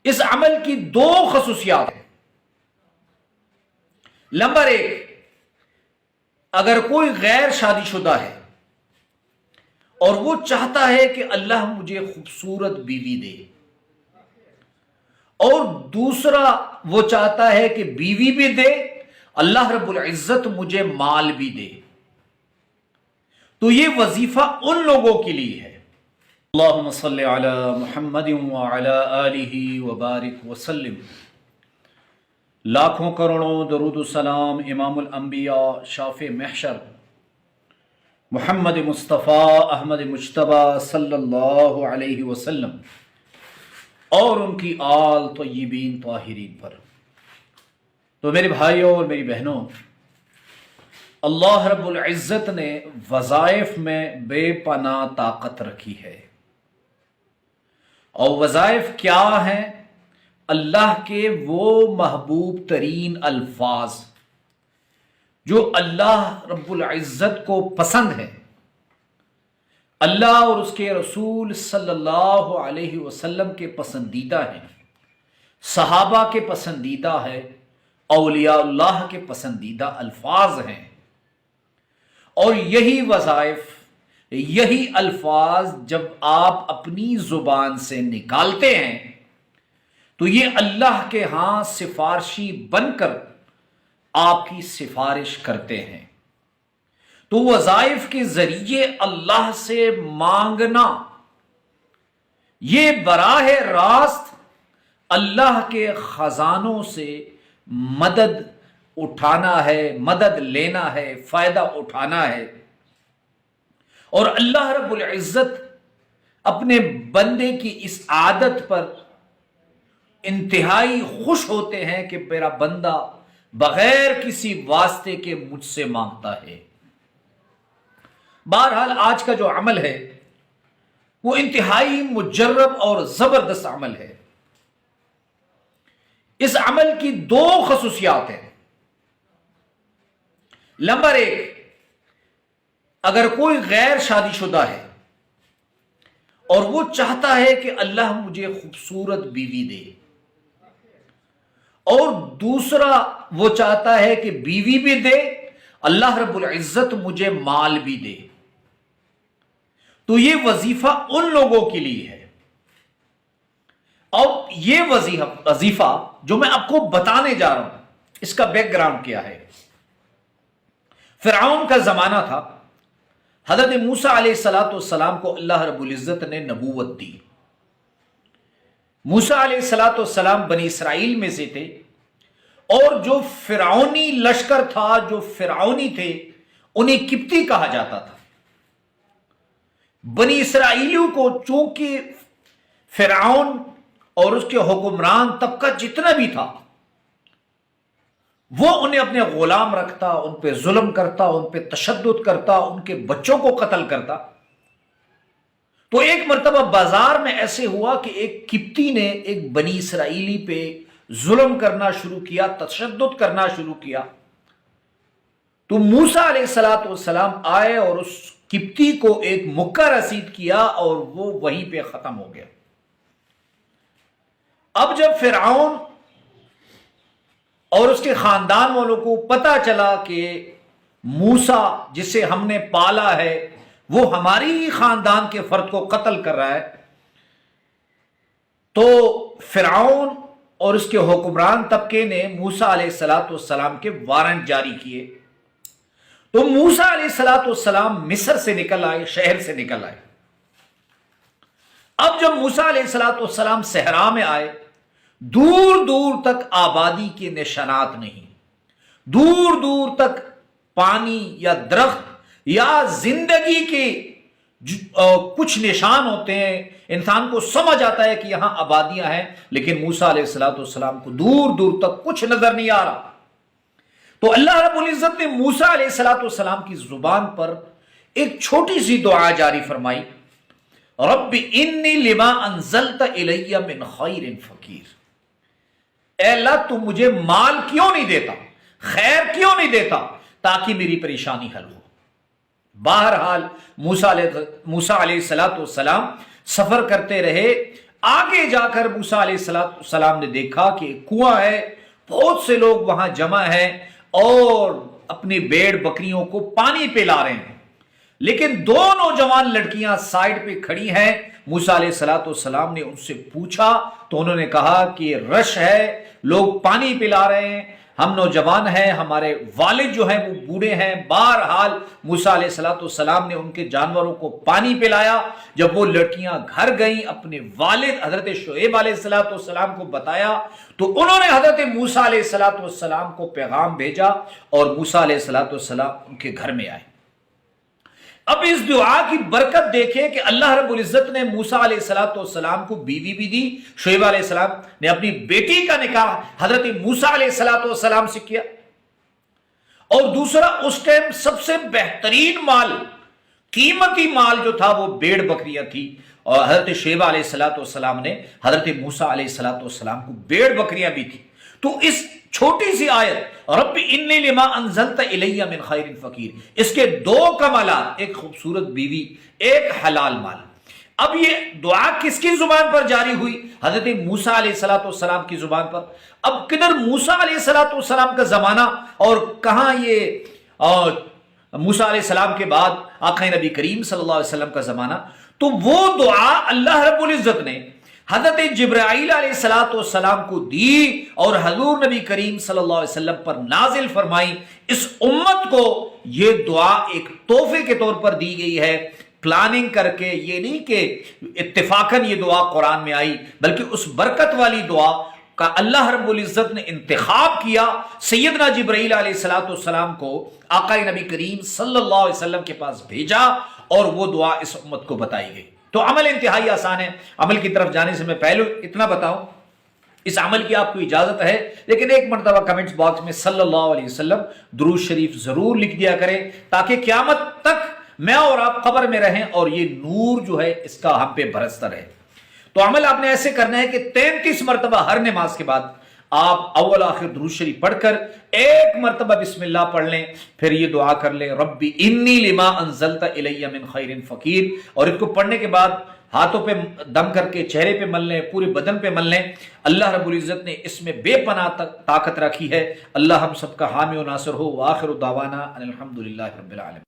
اس عمل کی دو خصوصیات ہیں۔ نمبر ایک، اگر کوئی غیر شادی شدہ ہے اور وہ چاہتا ہے کہ اللہ مجھے خوبصورت بیوی دے، اور دوسرا وہ چاہتا ہے کہ بیوی بھی دے، اللہ رب العزت مجھے مال بھی دے، تو یہ وظیفہ ان لوگوں کے لیے ہے۔ اللہم صلی علی محمد وعلی آلہ وبارک وسلم۔ لاکھوں کروڑوں درود و سلام امام الانبیاء شافع محشر محمد مصطفیٰ احمد مجتبی صلی اللہ علیہ وسلم اور ان کی آل طیبین طاہرین پر۔ تو میرے بھائیوں اور میری بہنوں، اللہ رب العزت نے وظائف میں بے پناہ طاقت رکھی ہے، اور وظائف کیا ہیں؟ اللہ کے وہ محبوب ترین الفاظ جو اللہ رب العزت کو پسند ہے، اللہ اور اس کے رسول صلی اللہ علیہ وسلم کے پسندیدہ ہیں، صحابہ کے پسندیدہ ہے، اولیاء اللہ کے پسندیدہ الفاظ ہیں۔ اور یہی وظائف، یہی الفاظ جب آپ اپنی زبان سے نکالتے ہیں تو یہ اللہ کے ہاں سفارشی بن کر آپ کی سفارش کرتے ہیں۔ تو وظائف کے ذریعے اللہ سے مانگنا، یہ براہ راست اللہ کے خزانوں سے مدد اٹھانا ہے، مدد لینا ہے، فائدہ اٹھانا ہے۔ اور اللہ رب العزت اپنے بندے کی اس عادت پر انتہائی خوش ہوتے ہیں کہ میرا بندہ بغیر کسی واسطے کے مجھ سے مانگتا ہے۔ بہرحال آج کا جو عمل ہے وہ انتہائی مجرب اور زبردست عمل ہے۔ اس عمل کی دو خصوصیات ہیں۔ نمبر ایک، اگر کوئی غیر شادی شدہ ہے اور وہ چاہتا ہے کہ اللہ مجھے خوبصورت بیوی دے، اور دوسرا وہ چاہتا ہے کہ بیوی بھی دے، اللہ رب العزت مجھے مال بھی دے، تو یہ وظیفہ ان لوگوں کے لیے ہے۔ اور یہ وظیفہ جو میں آپ کو بتانے جا رہا ہوں، اس کا بیک گراؤنڈ کیا ہے؟ فرعون کا زمانہ تھا، حضرت موسیٰ علیہ السلام کو اللہ رب العزت نے نبوت دی۔ موسیٰ علیہ السلام بنی اسرائیل میں سے تھے، اور جو فرعونی لشکر تھا، جو فرعونی تھے، انہیں قبطی کہا جاتا تھا۔ بنی اسرائیلیوں کو چونکہ فرعون اور اس کے حکمران طبقہ جتنا بھی تھا، وہ انہیں اپنے غلام رکھتا، ان پہ ظلم کرتا، ان پہ تشدد کرتا، ان کے بچوں کو قتل کرتا۔ تو ایک مرتبہ بازار میں ایسے ہوا کہ ایک قبطی نے ایک بنی اسرائیلی پہ ظلم کرنا شروع کیا، تشدد کرنا شروع کیا۔ تو موسیٰ علیہ السلام آئے اور اس قبطی کو ایک مکہ رسید کیا، اور وہ وہیں پہ ختم ہو گیا۔ اب جب فرعون اور اس کے خاندان والوں کو پتا چلا کہ موسیٰ جسے ہم نے پالا ہے وہ ہماری ہی خاندان کے فرد کو قتل کر رہا ہے، تو فرعون اور اس کے حکمران طبقے نے موسیٰ علیہ السلام کے وارنٹ جاری کیے۔ تو موسیٰ علیہ السلام مصر سے نکل آئے، شہر سے نکل آئے۔ اب جب موسیٰ علیہ السلام صحرا میں آئے، دور دور تک آبادی کے نشانات نہیں، دور دور تک پانی یا درخت یا زندگی کے کچھ نشان ہوتے ہیں، انسان کو سمجھ آتا ہے کہ یہاں آبادیاں ہیں، لیکن موسیٰ علیہ السلام کو دور دور تک کچھ نظر نہیں آ رہا۔ تو اللہ رب العزت نے موسیٰ علیہ السلام کی زبان پر ایک چھوٹی سی دعا جاری فرمائی، رب انی لما انزلت الی من خیر فقیر۔ اے اللہ تو مجھے مال کیوں نہیں دیتا، خیر کیوں نہیں دیتا تاکہ میری پریشانی حل ہو۔ بہرحال موسیٰ علیہ السلام سفر کرتے رہے، آگے جا کر موسیٰ علیہ السلام نے دیکھا کہ ایک کنواں ہے، بہت سے لوگ وہاں جمع ہیں اور اپنی بھیڑ بکریوں کو پانی پلا رہے ہیں، لیکن دو نوجوان لڑکیاں سائیڈ پہ کھڑی ہیں۔ موسیٰ علیہ السلام نے ان سے پوچھا تو انہوں نے کہا کہ رش ہے، لوگ پانی پلا رہے ہیں، ہم نوجوان ہیں، ہمارے والد جو ہیں وہ بوڑھے ہیں۔ بہرحال موسیٰ علیہ السلام نے ان کے جانوروں کو پانی پلایا۔ جب وہ لڑکیاں گھر گئیں، اپنے والد حضرت شعیب علیہ السلام کو بتایا تو انہوں نے حضرت موسیٰ علیہ السلام کو پیغام بھیجا اور موسیٰ علیہ السلام ان کے گھر میں آئے۔ اب اس دعا کی برکت دیکھیں کہ اللہ رب العزت نے موسیٰ علیہ السلام کو بیوی بھی دی۔ شعیب علیہ السلام نے اپنی بیٹی کا نکاح حضرت موسیٰ علیہ السلام سے کیا، اور دوسرا اس ٹائم سب سے بہترین مال، قیمتی مال جو تھا وہ بھیڑ بکریاں تھی، اور حضرت شعیب علیہ السلام نے حضرت موسیٰ علیہ السلام کو بھیڑ بکریاں بھی تھی۔ تو اس چھوٹی سی آیت رب انی لما انزلت الی من خیر فقیر، اس کے دو کمالات، ایک خوبصورت بیوی، ایک حلال مال۔ اب یہ دعا کس کی زبان پر جاری ہوئی؟ حضرت موسیٰ علیہ السلام کی زبان پر۔ اب کدھر موسیٰ علیہ السلام کا زمانہ اور کہاں یہ موسیٰ علیہ السلام کے بعد آقا نبی کریم صلی اللہ علیہ وسلم کا زمانہ؟ تو وہ دعا اللہ رب العزت نے حضرت جبرائیل علیہ السلام کو دی اور حضور نبی کریم صلی اللہ علیہ وسلم پر نازل فرمائی۔ اس امت کو یہ دعا ایک تحفے کے طور پر دی گئی ہے، پلاننگ کر کے، یہ نہیں کہ اتفاقاً یہ دعا قرآن میں آئی، بلکہ اس برکت والی دعا کا اللہ رب العزت نے انتخاب کیا، سیدنا جبرائیل علیہ السلام کو آقا نبی کریم صلی اللہ علیہ وسلم کے پاس بھیجا اور وہ دعا اس امت کو بتائی گئی۔ تو عمل انتہائی آسان ہے۔ عمل کی طرف جانے سے میں پہلے اتنا بتاؤں، اس عمل کی آپ کو اجازت ہے، لیکن ایک مرتبہ کمنٹس باکس میں صلی اللہ علیہ وسلم درود شریف ضرور لکھ دیا کریں، تاکہ قیامت تک میں اور آپ قبر میں رہیں اور یہ نور جو ہے اس کا ہم پہ برستا رہے۔ تو عمل آپ نے ایسے کرنا ہے کہ 33 مرتبہ ہر نماز کے بعد آپ اول آخر درود شریف پڑھ کر ایک مرتبہ بسم اللہ پڑھ لیں، پھر یہ دعا کر لیں رب انی لما انزلت الی من خیر فقیر، اور اس کو پڑھنے کے بعد ہاتھوں پہ دم کر کے چہرے پہ مل لیں، پورے بدن پہ مل لیں۔ اللہ رب العزت نے اس میں بے پناہ طاقت رکھی ہے۔ اللہ ہم سب کا حامی و ناصر ہو۔ وآخر دعوانا ان الحمدللہ رب العالمین۔